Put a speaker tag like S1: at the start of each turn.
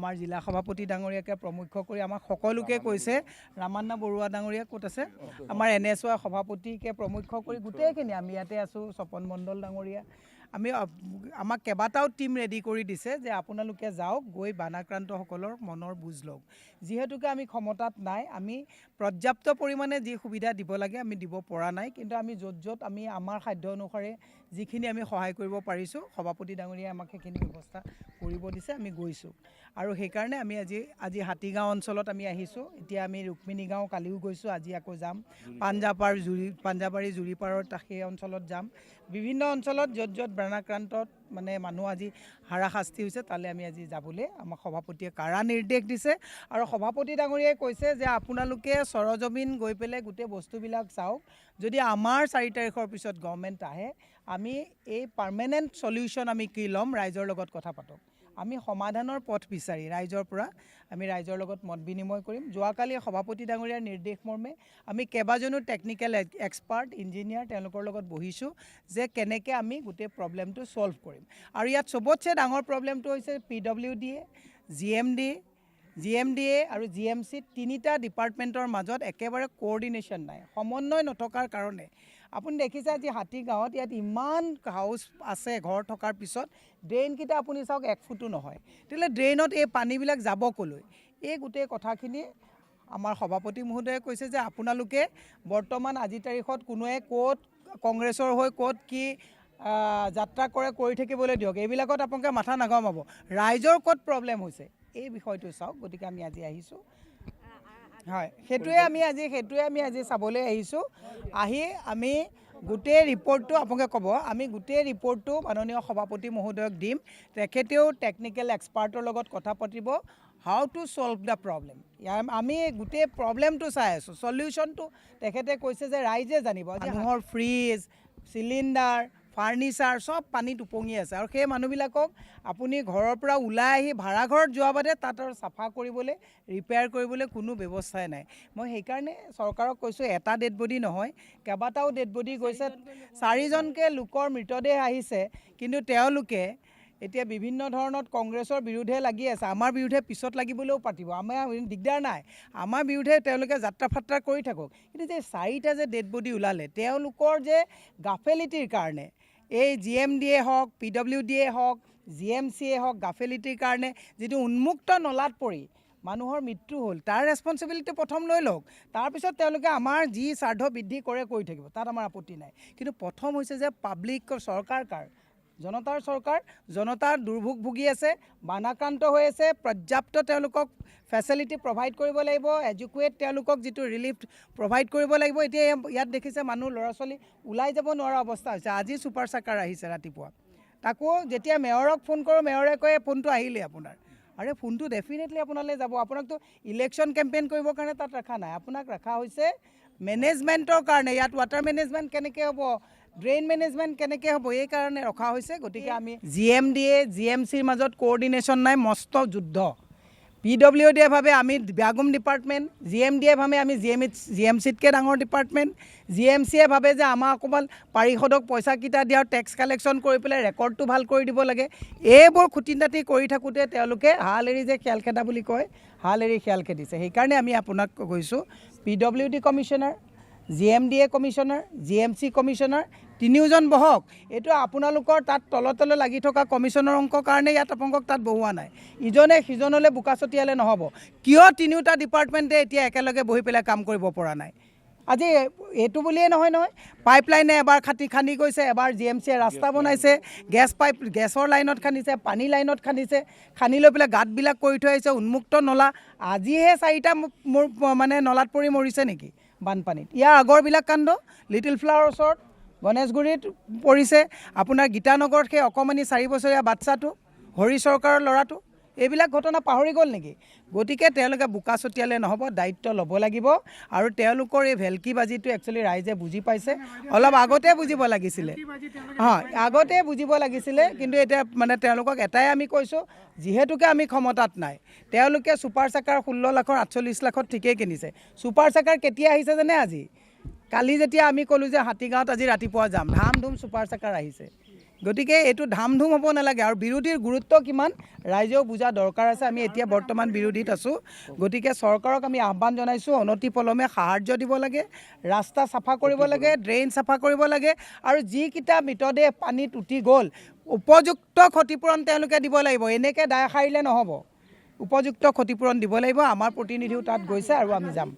S1: আমাৰ জিলা সভাপতি ডাঙৰীয়াকে প্ৰমুখ্য কৰি আমাক সকলোকে কৈছে ৰামান্না বৰুৱা ডাঙৰীয়া ক'ত আছে আমাৰ NSY সভাপতিকে প্ৰমুখ্য কৰি গোটেইখিনি আমি ইয়াতে আছোঁ স্বপন মণ্ডল ডাঙৰীয়া আমি আমাক কেইবাটাও টিম ৰেডি কৰি দিছে যে আপোনালোকে যাওক গৈ বানাক্ৰান্তসকলৰ মনৰ বুজ লওক যিহেতুকে আমি ক্ষমতাত নাই আমি পৰ্যাপ্ত পৰিমাণে যি সুবিধা দিব লাগে আমি দিব পৰা নাই কিন্তু আমি য'ত আমি আমাৰ সাধ্য অনুসাৰে যিখিনি আমি সহায় কৰিব পাৰিছোঁ সভাপতি ডাঙৰীয়াই আমাক সেইখিনি ব্যৱস্থা কৰিব দিছে আমি গৈছোঁ আৰু সেইকাৰণে আমি আজি হাতীগাঁও অঞ্চলত আমি আহিছোঁ এতিয়া আমি ৰুক্মিণী গাঁও কালিও গৈছোঁ আজি আকৌ যাম পাঞ্জাবাৰী জুৰিপাৰৰ সেই অঞ্চলত যাম বিভিন্ন অঞ্চলত য'ত বানাক্ৰান্তত মানে মানুহ আজি হাৰাশাস্তি হৈছে তালৈ আমি আজি যাবলৈ আমাক সভাপতিয়ে কাৰা নিৰ্দেশ দিছে আৰু সভাপতি ডাঙৰীয়াই কৈছে যে আপোনালোকে সৰজমিন গৈ পেলাই গোটেই বস্তুবিলাক চাওক যদি আমাৰ 4 তাৰিখৰ পিছত গভৰ্ণমেণ্ট আহে আমি এই পাৰ্মানেণ্ট সলিউশ্যন আমি কি ল'ম ৰাইজৰ লগত কথা পাতক আমি সমাধানৰ পথ বিচাৰি ৰাইজৰ পৰা আমি ৰাইজৰ লগত মত বিনিময় কৰিম যোৱাকালি সভাপতি ডাঙৰীয়াৰ নিৰ্দেশ মৰ্মে আমি কেইবাজনো টেকনিক্যাল এক্সপাৰ্ট ইঞ্জিনিয়াৰ তেওঁলোকৰ লগত বহিছোঁ যে কেনেকৈ আমি গোটেই প্ৰব্লেমটো সলভ কৰিম আৰু ইয়াত সবতছে ডাঙৰ প্ৰব্লেমটো হৈছে PWD GMDA আৰু GMC তিনিটা ডিপাৰ্টমেণ্টৰ মাজত একেবাৰে কোঅৰ্ডিনেশ্যন নাই সমন্বয় নথকাৰ কাৰণে আপুনি দেখিছে আজি হাতীগাঁৱত ইয়াত ইমান হাউচ আছে ঘৰ থকাৰ পিছত ড্ৰেইনকেইটা আপুনি চাওক 1 ফুটো নহয় তেতিয়াহ'লে ড্ৰেইনত এই পানীবিলাক যাব ক'লৈ এই গোটেই কথাখিনি আমাৰ সভাপতি মহোদয়ে কৈছে যে আপোনালোকে বৰ্তমান আজি তাৰিখত কোনোৱে ক'ত কংগ্ৰেছৰ হৈ ক'ত কি যাত্ৰা কৰি থাকিবলৈ দিয়ক এইবিলাকত আপোনালোকে মাথা নাঘামাব ৰাইজৰ ক'ত প্ৰব্লেম হৈছে এই বিষয়টো চাওক গতিকে আমি আজি আহিছোঁ হয় সেইটোৱে আমি আজি চাবলৈ আহিছোঁ আহি আমি গোটেই ৰিপৰ্টটো আপোনালোকে ক'ব আমি গোটেই ৰিপৰ্টটো মাননীয় সভাপতি মহোদয়ক দিম তেখেতেও টেকনিক্যাল এক্সপাৰ্টৰ লগত কথা পাতিব how to solve the problem আমি গোটেই প্ৰব্লেমটো চাই আছোঁ সলিউশ্যনটো তেখেতে কৈছে যে ৰাইজে জানিব যে মানুহৰ ফ্ৰিজ চিলিণ্ডাৰ ফাৰ্নিচাৰ সব পানীত উপঙি আছে আৰু সেই মানুহবিলাকক আপুনি ঘৰৰ পৰা ওলাই আহি ভাড়াঘৰত যোৱা বাদে তাত আৰু চাফা কৰিবলৈ ৰিপেয়াৰ কৰিবলৈ কোনো ব্যৱস্থাই নাই মই সেইকাৰণে চৰকাৰক কৈছোঁ এটা ডেড বডি নহয় কেইবাটাও ডেড বডি গৈছে 4জনকে লোকৰ মৃতদেহ আহিছে কিন্তু তেওঁলোকে এতিয়া বিভিন্ন ধৰণত কংগ্ৰেছৰ বিৰুদ্ধে লাগি আছে আমাৰ বিৰুদ্ধে পিছত লাগিবলৈও পাতিব আমাৰ দিগদাৰ নাই আমাৰ বিৰুদ্ধে তেওঁলোকে যাত্ৰা ফাত্ৰা কৰি থাকক কিন্তু যে 4টা যে ডেড বডি ওলালে তেওঁলোকৰ যে গাফেলিটিৰ কাৰণে এই GMDA হওক PWDA হওক GMCয়ে হওক গাফেলিটিৰ কাৰণে যিটো উন্মুক্ত নলাত পৰি মানুহৰ মৃত্যু হ'ল তাৰ ৰেছপন্সিবিলিটি প্ৰথম লৈ লওক তাৰপিছত তেওঁলোকে আমাৰ যি স্বাৰ্থ বৃদ্ধি কৰি থাকিব তাত আমাৰ আপত্তি নাই কিন্তু প্ৰথম হৈছে যে পাব্লিকৰ চৰকাৰ জনতাৰ চৰকাৰ জনতাৰ দুৰ্ভোগ ভুগি আছে বানাক্ৰান্ত হৈ আছে পৰ্যাপ্ত তেওঁলোকক ফেচিলিটি প্ৰভাইড কৰিব লাগিব এডুকুৱেট তেওঁলোকক যিটো ৰিলিফ প্ৰভাইড কৰিব লাগিব এতিয়া ইয়াত দেখিছে মানুহ ল'ৰা ছোৱালী ওলাই যাব নোৱাৰা অৱস্থা হৈছে আজি ছুপাৰ চাকাৰ আহিছে ৰাতিপুৱা তাকো যেতিয়া মেয়ৰক ফোন কৰোঁ মেয়ৰে কয় ফোনটো আহিলে আপোনাৰ আৰে ফোনটো ডেফিনেটলি আপোনালৈ যাব আপোনাকতো ইলেকশ্যন কেম্পেইন কৰিবৰ কাৰণে তাত ৰখা নাই আপোনাক ৰখা হৈছে মেনেজমেণ্টৰ কাৰণে ইয়াত ৱাটাৰ মেনেজমেণ্ট কেনেকৈ হ'ব ড্ৰেইন মেনেজমেণ্ট কেনেকৈ হ'ব এই কাৰণে ৰখা হৈছে গতিকে আমি GMDA GMCৰ মাজত কোঅৰ্ডিনেশ্যন নাই মস্ত যুদ্ধ PWDয়ে ভাবে আমি ব্যাগুম ডিপাৰ্টমেণ্ট GMDয়ে ভাবে আমি GMCতকৈ ডাঙৰ ডিপাৰ্টমেণ্ট GMCয়ে ভাবে যে আমাৰ অকণমান পাৰিষদক পইচাকেইটা দিয়া টেক্স কালেকশ্যন কৰি পেলাই ৰেকৰ্ডটো ভাল কৰি দিব লাগে এইবোৰ খুটি নাটি কৰি থাকোঁতে তেওঁলোকে হাল এৰি যে খেল খেদা বুলি কয় হাল এৰি খেল খেদিছে সেইকাৰণে আমি আপোনাক কৈছোঁ PWD commissioner GMDA commissioner GMC commissioner তিনিওজন বহক এইটো আপোনালোকৰ তাত তলে লাগি থকা কমিশ্যনৰ অংকৰ কাৰণে ইয়াত আপোনালোকক তাত বহোৱা নাই ইজনে সিজনলৈ বোকা ছটিয়ালে নহ'ব কিয় তিনিওটা ডিপাৰ্টমেণ্টে এতিয়া একেলগে বহি পেলাই কাম কৰিব পৰা নাই আজি এইটো বুলিয়ে নহয় পাইপলাইনে এবাৰ খান্দি গৈছে এবাৰ GMCয়ে ৰাস্তা বনাইছে গেছৰ লাইনত খান্দিছে পানী লাইনত খান্দি লৈ পেলাই গাঁতবিলাক কৰি থৈ আহিছে উন্মুক্ত নলা আজিহে 4টা মানে নলাত পৰি মৰিছে নেকি বানপানীত ইয়াৰ আগৰবিলাক কাণ্ড লিটিল ফ্লাৱাৰৰ ওচৰত গণেশগুৰিত পৰিছে আপোনাৰ গীতানগৰত সেই অকণমানি 4 বছৰীয়া বাচ্চাটো হৰি চৰকাৰৰ ল'ৰাটো এইবিলাক ঘটনা পাহৰি গ'ল নেকি গতিকে তেওঁলোকে বোকা ছটিয়ালে নহ'ব দায়িত্ব ল'ব লাগিব আৰু তেওঁলোকৰ এই ভেলকিবাজিটো একচুৱেলি ৰাইজে বুজি পাইছে অলপ আগতে বুজিব লাগিছিলে আগতে বুজিব লাগিছিলে কিন্তু এতিয়া মানে তেওঁলোকক এটাই আমি কৈছোঁ যিহেতুকে আমি ক্ষমতাত নাই তেওঁলোকে ছুপাৰ চাকাৰ 16 লাখৰ 48 লাখত ঠিকেই কিনিছে ছুপাৰ চাকাৰ কেতিয়া আহিছে জানে আজি কালি যেতিয়া আমি ক'লোঁ যে হাতীগাঁৱত আজি ৰাতিপুৱা যাম ধাম ধুম ছুপাৰ চাকাৰ আহিছে গতিকে এইটো ধামধুম হ'ব নালাগে আৰু বিৰোধীৰ গুৰুত্ব কিমান ৰাইজেও বুজা দৰকাৰ আছে। আমি এতিয়া বৰ্তমান বিৰোধীত আছোঁ, গতিকে চৰকাৰক আমি আহ্বান জনাইছোঁ অনতিপলমে সাহাৰ্য দিব লাগে, ৰাস্তা চাফা কৰিব লাগে, ড্ৰেইন চাফা কৰিব লাগে আৰু যিকেইটা মৃতদেহ পানীত উটি গ'ল উপযুক্ত ক্ষতিপূৰণ তেওঁলোকে দিব লাগিব। এনেকৈ দায় সাৰিলে নহ'ব, উপযুক্ত ক্ষতিপূৰণ দিব লাগিব। আমাৰ প্ৰতিনিধিও তাত গৈছে আৰু আমি যাম।